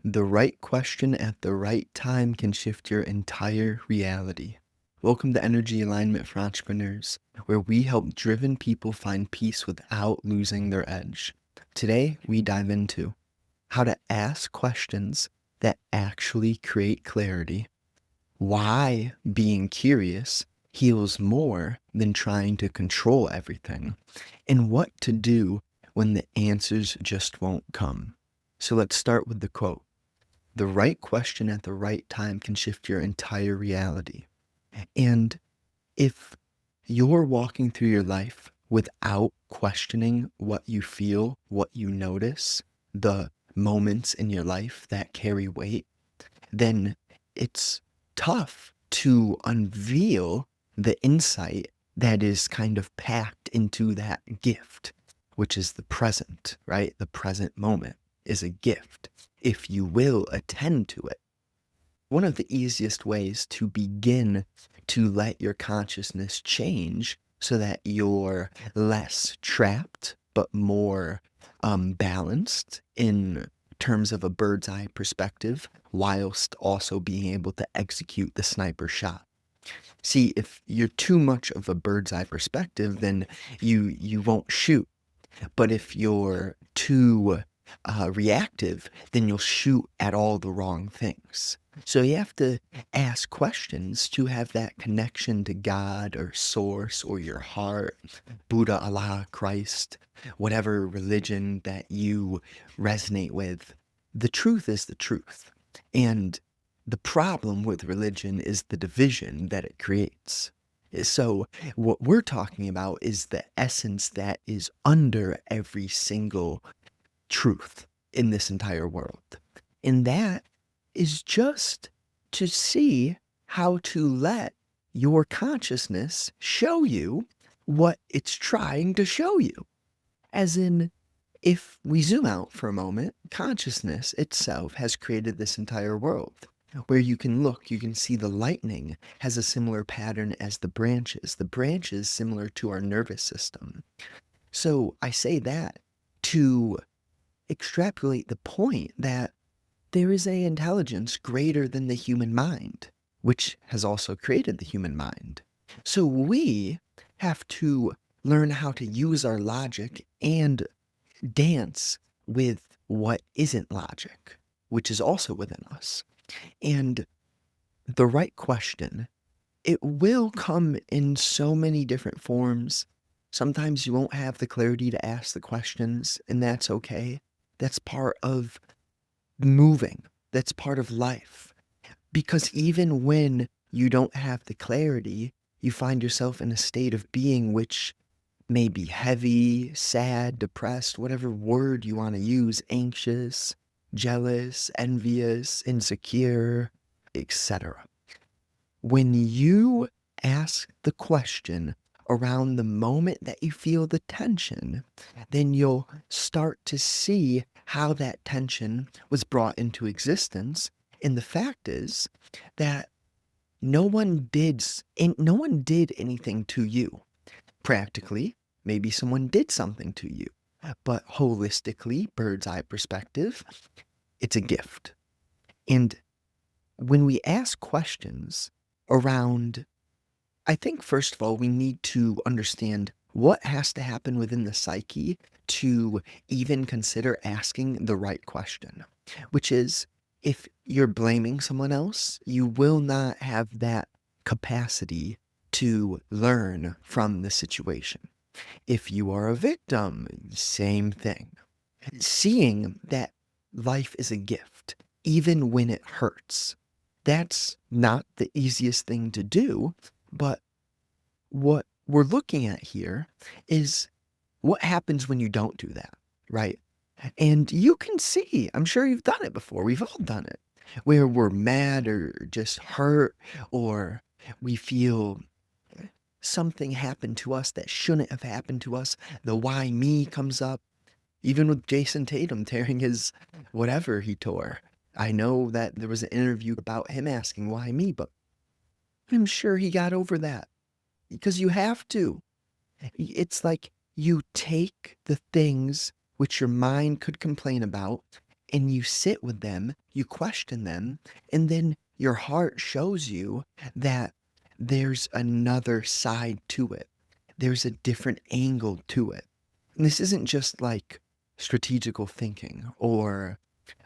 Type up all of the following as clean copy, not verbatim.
The right question at the right time can shift your entire reality. Welcome to Energy Alignment for Entrepreneurs, where we help driven people find peace without losing their edge. Today, we dive into how to ask questions that actually create clarity, why being curious heals more than trying to control everything, and what to do when the answers just won't come. So let's start with the quote. The right question at the right time can shift your entire reality. And if you're walking through your life without questioning what you feel, what you notice, the moments in your life that carry weight, then it's tough to unveil the insight that is kind of packed into that gift, which is the present, right? The present moment is a gift if you will attend to it. One of the easiest ways to begin to let your consciousness change so that you're less trapped but more balanced in terms of a bird's eye perspective, whilst also being able to execute the sniper shot. See, if you're too much of a bird's eye perspective, then you won't shoot. But if you're too reactive, then you'll shoot at all the wrong things. So you have to ask questions to have that connection to God or source or your heart, Buddha, Allah, Christ, whatever religion that you resonate with. The truth is the truth. And the problem with religion is the division that it creates. So what we're talking about is the essence that is under every single truth in this entire world. And that is just to see how to let your consciousness show you what it's trying to show you. As in, if we zoom out for a moment, consciousness itself has created this entire world. Where you can look, you can see the lightning has a similar pattern as the branches. The branches similar to our nervous system. So I say that to extrapolate the point that there is a intelligence greater than the human mind, which has also created the human mind. So we have to learn how to use our logic and dance with what isn't logic, which is also within us. And the right question, it will come in so many different forms. Sometimes you won't have the clarity to ask the questions, and that's okay. That's part of moving. That's part of life. Because even when you don't have the clarity, you find yourself in a state of being which may be heavy, sad, depressed, whatever word you want to use, anxious, jealous, envious, insecure, etc. When you ask the question around the moment that you feel the tension, then you'll start to see how that tension was brought into existence. And the fact is that no one did anything to you. Practically, maybe someone did something to you, but holistically, bird's eye perspective, it's a gift. And when we ask questions around, I think first of all, we need to understand what has to happen within the psyche to even consider asking the right question, which is if you're blaming someone else, you will not have that capacity to learn from the situation. If you are a victim, same thing. Seeing that life is a gift, even when it hurts, that's not the easiest thing to do, but what we're looking at here is what happens when you don't do that, right? And you can see, I'm sure you've done it before, we've all done it, where we're mad or just hurt, or we feel something happened to us that shouldn't have happened to us. The why me comes up, even with Jason Tatum tearing his whatever he tore. I know that there was an interview about him asking why me, but I'm sure he got over that because you have to. It's like you take the things which your mind could complain about and you sit with them, you question them, and then your heart shows you that there's another side to it. There's a different angle to it. And this isn't just like strategical thinking or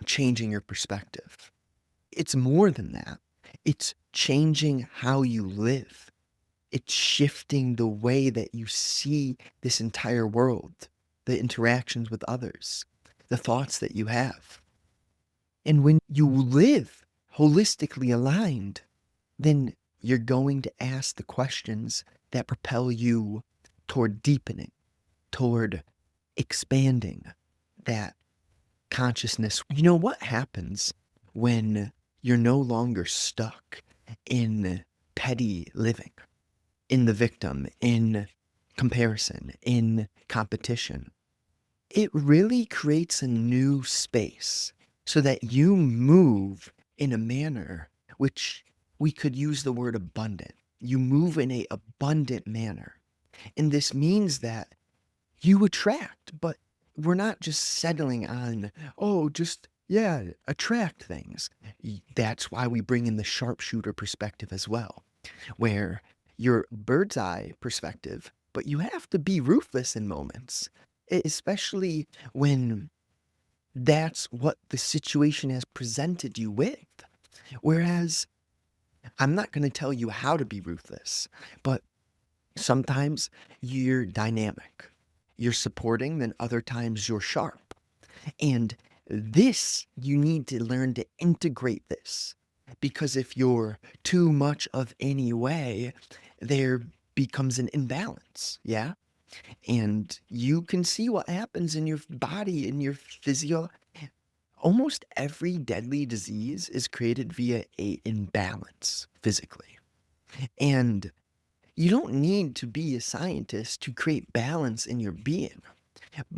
changing your perspective. It's more than that. It's changing how you live. It's shifting the way that you see this entire world, the interactions with others, the thoughts that you have. And when you live holistically aligned, then you're going to ask the questions that propel you toward deepening, toward expanding that consciousness. You know what happens when you're no longer stuck in petty living, in the victim, in comparison, in competition? It really creates a new space so that you move in a manner which we could use the word abundant. You move in a abundant manner. And this means that you attract, but we're not just settling on, oh, just, yeah, attract things. That's why we bring in the sharpshooter perspective as well, where your bird's eye perspective, but you have to be ruthless in moments, especially when that's what the situation has presented you with. Whereas I'm not going to tell you how to be ruthless, but sometimes you're dynamic. You're supporting, then other times you're sharp. And this, you need to learn to integrate this. Because if you're too much of any way, there becomes an imbalance. Yeah. And you can see what happens in your body, in your physio. Almost every deadly disease is created via a imbalance physically. And you don't need to be a scientist to create balance in your being.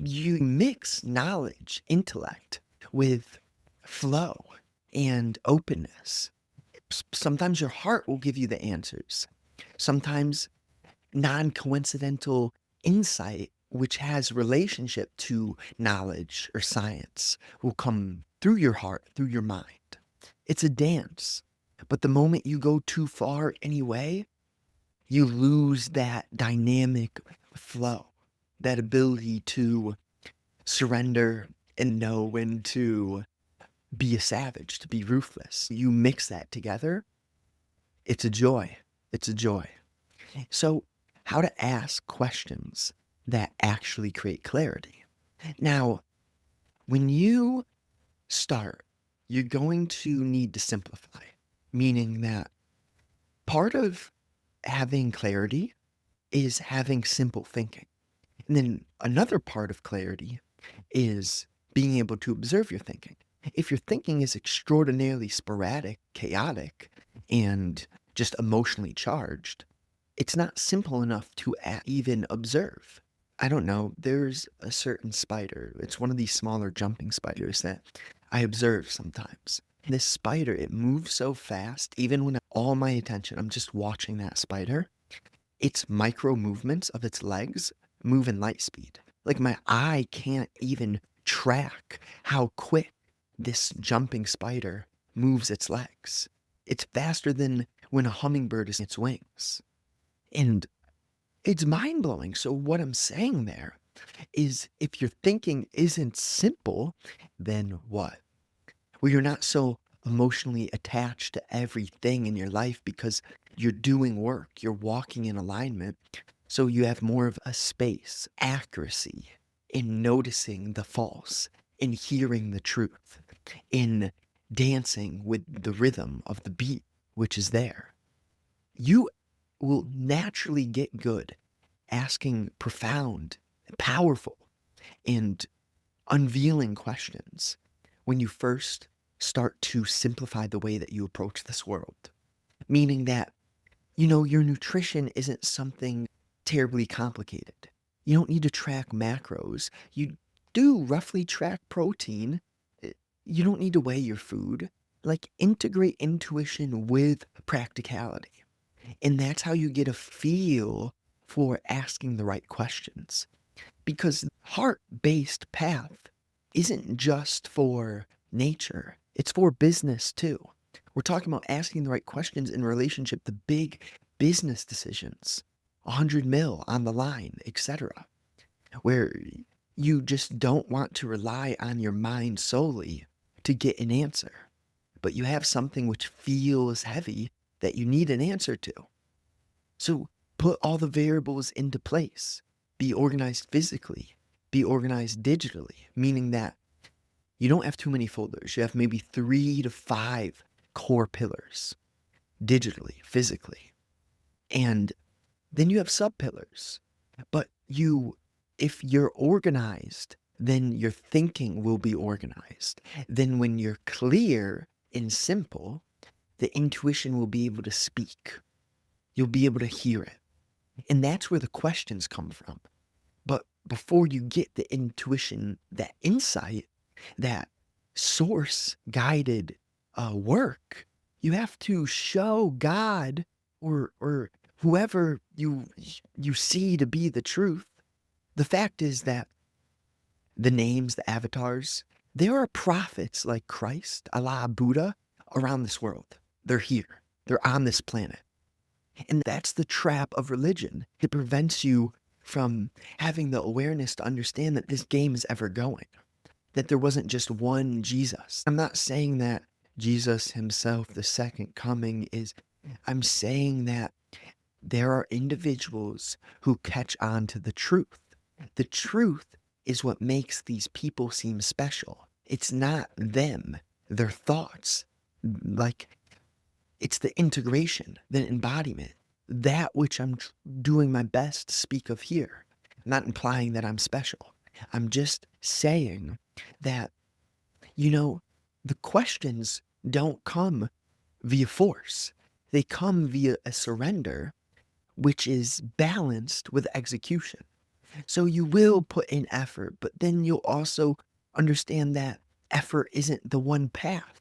You mix knowledge, intellect with flow and openness. Sometimes your heart will give you the answers. Sometimes non-coincidental insight, which has relationship to knowledge or science, will come through your heart, through your mind. It's a dance. But the moment you go too far anyway, you lose that dynamic flow, that ability to surrender and know when to be a savage, to be ruthless. You mix that together, it's a joy. It's a joy. So, how to ask questions that actually create clarity. Now, when you start, you're going to need to simplify, meaning that part of having clarity is having simple thinking. And then another part of clarity is being able to observe your thinking. If your thinking is extraordinarily sporadic, chaotic, and just emotionally charged, it's not simple enough to even observe. I don't know, there's a certain spider. It's one of these smaller jumping spiders that I observe sometimes. This spider, it moves so fast, even when all my attention, I'm just watching that spider. Its micro movements of its legs move in light speed. Like my eye can't even track how quick this jumping spider moves its legs. It's faster than when a hummingbird is its wings. And it's mind blowing. So, what I'm saying there is if your thinking isn't simple, then what? Well, you're not so emotionally attached to everything in your life because you're doing work, you're walking in alignment. So you have more of a space, accuracy in noticing the false, in hearing the truth, in dancing with the rhythm of the beat, which is there. You will naturally get good asking profound, powerful, and unveiling questions when you first start to simplify the way that you approach this world. Meaning that, your nutrition isn't something terribly complicated. You don't need to track macros. You do roughly track protein. You don't need to weigh your food. Like, integrate intuition with practicality. And that's how you get a feel for asking the right questions. Because heart-based path isn't just for nature. It's for business too. We're talking about asking the right questions in relationship to big business decisions, 100 mil on the line, etc., where you just don't want to rely on your mind solely to get an answer, but you have something which feels heavy that you need an answer to. So put all the variables into place. Be organized physically, be organized digitally, meaning that you don't have too many folders. You have maybe 3 to 5 core pillars digitally, physically. And then you have sub pillars. But if you're organized, then your thinking will be organized. Then when you're clear and simple, the intuition will be able to speak. You'll be able to hear it. And that's where the questions come from. But before you get the intuition, that insight, that source guided work, you have to show God or whoever you see to be the truth. The fact is that the names, the avatars, there are prophets like Christ, Allah, Buddha around this world. They're here. They're on this planet. And that's the trap of religion. It prevents you from having the awareness to understand that this game is ever going, that there wasn't just one Jesus. I'm not saying that Jesus himself, the second coming, I'm saying that there are individuals who catch on to the truth. The truth is what makes these people seem special. It's not them, their thoughts. Like, it's the integration, the embodiment, that which I'm doing my best to speak of here. I'm not implying that I'm special. I'm just saying that, the questions don't come via force. They come via a surrender, which is balanced with execution. So you will put in effort, but then you'll also understand that effort isn't the one path.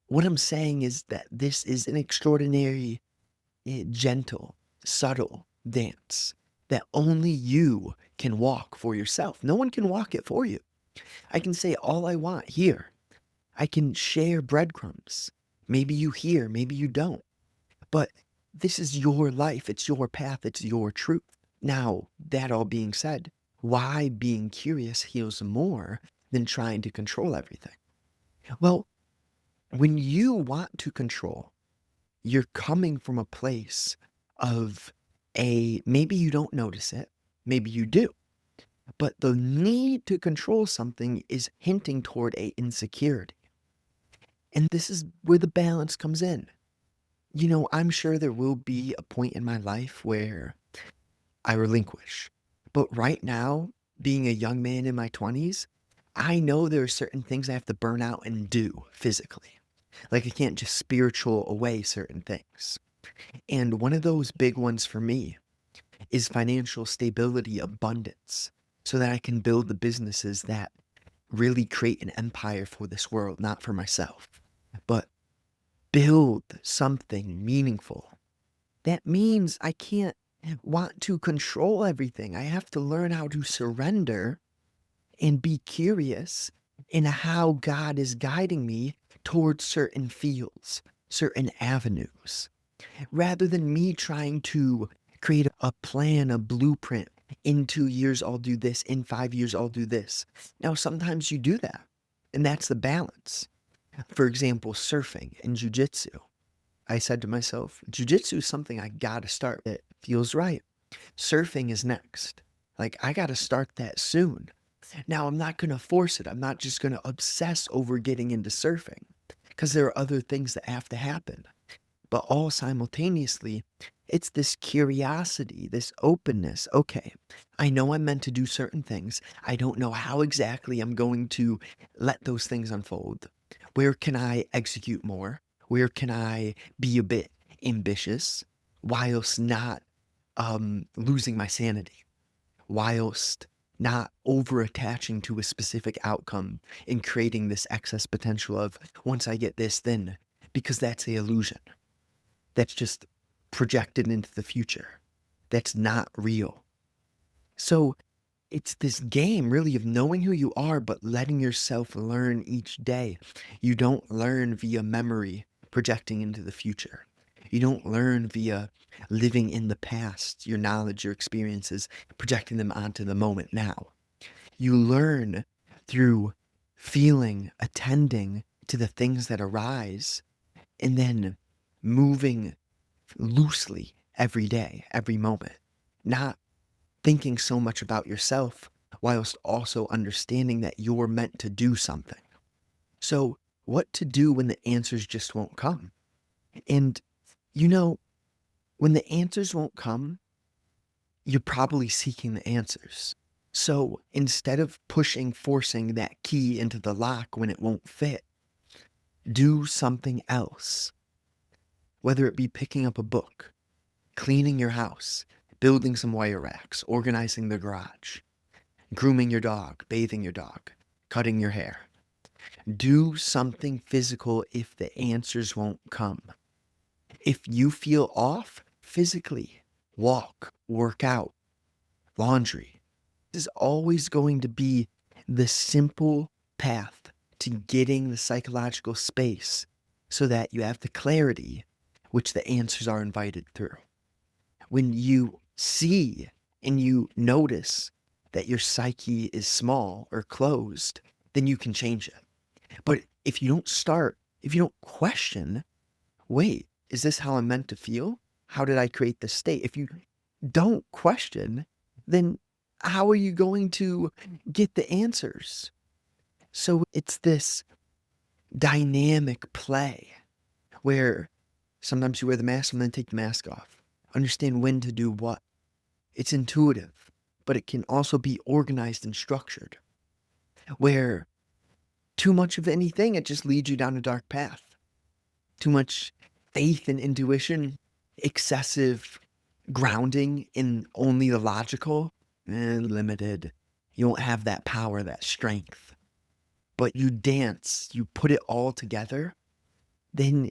What I'm saying is that this is an extraordinary, gentle, subtle dance that only you can walk for yourself. No one can walk it for you. I can say all I want here. I can share breadcrumbs. Maybe you hear, maybe you don't. But this is your life. It's your path. It's your truth. Now, that all being said, why being curious heals more than trying to control everything? Well, when you want to control, you're coming from a place of maybe you don't notice it, maybe you do, but the need to control something is hinting toward a insecurity. And this is where the balance comes in. I'm sure there will be a point in my life where I relinquish. But right now, being a young man in my 20s, I know there are certain things I have to burn out and do physically. Like I can't just spiritual away certain things. And one of those big ones for me is financial stability, abundance, so that I can build the businesses that really create an empire for this world, not for myself, but build something meaningful. That means I can't want to control everything. I have to learn how to surrender and be curious in how God is guiding me towards certain fields, certain avenues, rather than me trying to create a plan, a blueprint. In 2 years, I'll do this. In 5 years, I'll do this. Now, sometimes you do that, and that's the balance. For example, surfing and jujitsu. I said to myself, jujitsu is something I gotta start. It feels right. Surfing is next. Like, I gotta start that soon. Now, I'm not gonna force it. I'm not just gonna obsess over getting into surfing because there are other things that have to happen. But all simultaneously, it's this curiosity, this openness. Okay, I know I'm meant to do certain things. I don't know how exactly I'm going to let those things unfold. Where can I execute more? Where can I be a bit ambitious whilst not losing my sanity? Whilst not over attaching to a specific outcome and creating this excess potential of once I get this, then, because that's the illusion. That's just projected into the future. That's not real. So It's this game really of knowing who you are, but letting yourself learn each day. You don't learn via memory, projecting into the future. You don't learn via living in the past, your knowledge, your experiences, projecting them onto the moment now. You learn through feeling, attending to the things that arise, and then moving loosely every day, every moment, not thinking so much about yourself whilst also understanding that you're meant to do something. So, what to do when the answers just won't come? And, you know, when the answers won't come, you're probably seeking the answers. So, instead of forcing that key into the lock when it won't fit, do something else. Whether it be picking up a book, cleaning your house, building some wire racks, organizing the garage, grooming your dog, bathing your dog, cutting your hair. Do something physical if the answers won't come. If you feel off physically, walk, work out, laundry. This is always going to be the simple path to getting the psychological space so that you have the clarity which the answers are invited through. When you see and you notice that your psyche is small or closed, then you can change it. But if you don't question, wait, is this how I'm meant to feel? How did I create this state? If you don't question, then how are you going to get the answers? So it's this dynamic play where sometimes you wear the mask and then take the mask off. Understand when to do what. It's intuitive, but it can also be organized and structured. Where too much of anything, it just leads you down a dark path. Too much faith and intuition, excessive grounding in only the logical, limited. You won't have that power, that strength. But you dance, you put it all together, then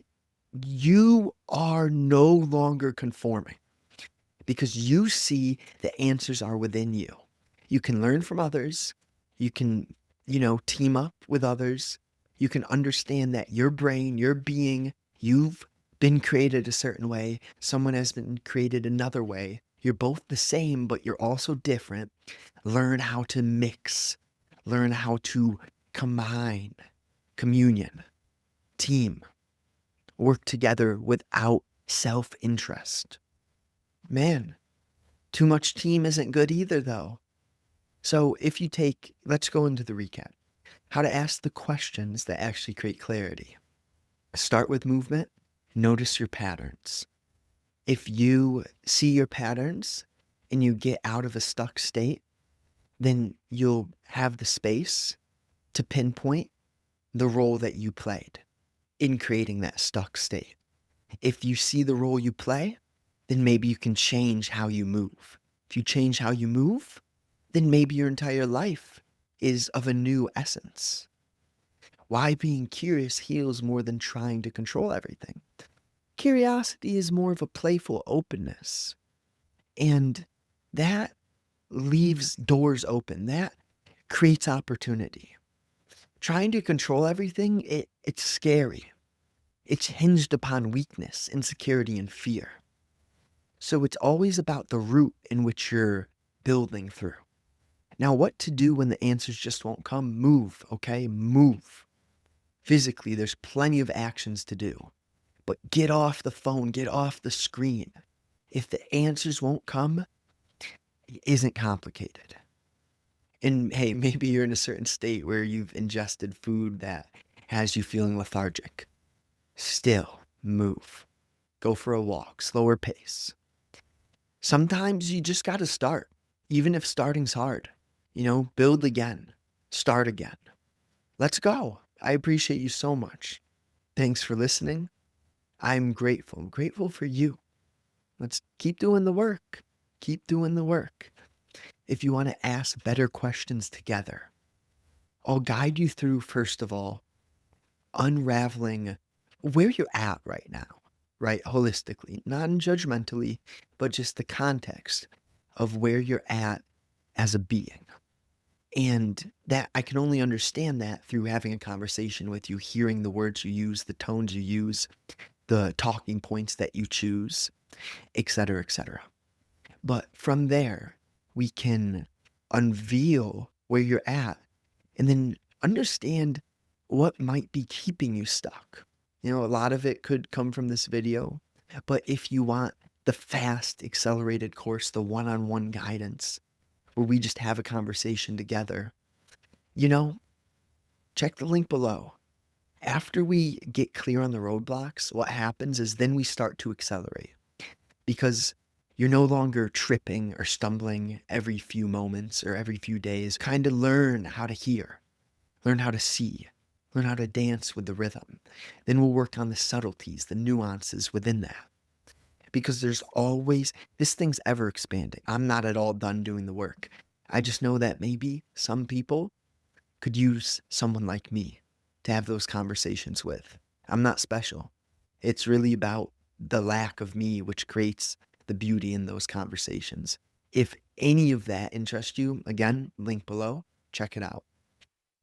you are no longer conforming because you see the answers are within you. You can learn from others. You can, team up with others. You can understand that your brain, your being, you've been created a certain way. Someone has been created another way. You're both the same, but you're also different. Learn how to mix. Learn how to combine, communion, team, work together without self-interest. Man, too much team isn't good either, though. So let's go into the recap. How to ask the questions that actually create clarity. Start with movement. Notice your patterns. If you see your patterns and you get out of a stuck state, then you'll have the space to pinpoint the role that you played in creating that stuck state. If you see the role you play, then maybe you can change how you move. If you change how you move, then maybe your entire life is of a new essence. Why being curious heals more than trying to control everything? Curiosity is more of a playful openness. And that leaves doors open. That creates opportunity. Trying to control everything, it's scary. It's hinged upon weakness, insecurity, and fear. So it's always about the route in which you're building through. Now, what to do when the answers just won't come? Move, okay? Move. Physically, there's plenty of actions to do. But get off the phone, get off the screen. If the answers won't come, it isn't complicated. And hey, maybe you're in a certain state where you've ingested food that has you feeling lethargic. Still, move. Go for a walk, slower pace. Sometimes you just got to start, even if starting's hard. Build again, start again. Let's go. I appreciate you so much. Thanks for listening. I'm grateful. I'm grateful for you. Let's keep doing the work. Keep doing the work. If you want to ask better questions together, I'll guide you through, first of all, unraveling where you're at right now, right? Holistically, not judgmentally, but just the context of where you're at as a being. And that I can only understand that through having a conversation with you, hearing the words you use, the tones you use, the talking points that you choose, et cetera, et cetera. But from there, we can unveil where you're at and then understand what might be keeping you stuck. You know, a lot of it could come from this video, but if you want the fast, accelerated course, the one on one guidance, where we just have a conversation together, you know, check the link below. After we get clear on the roadblocks, what happens is then we start to accelerate because you're no longer tripping or stumbling every few moments or every few days. Kind of learn how to hear, learn how to see, learn how to dance with the rhythm. Then we'll work on the subtleties, the nuances within that. Because there's always, this thing's ever expanding. I'm not at all done doing the work. I just know that maybe some people could use someone like me to have those conversations with. I'm not special. It's really about the lack of me, which creates the beauty in those conversations. If any of that interests you, again, link below, check it out.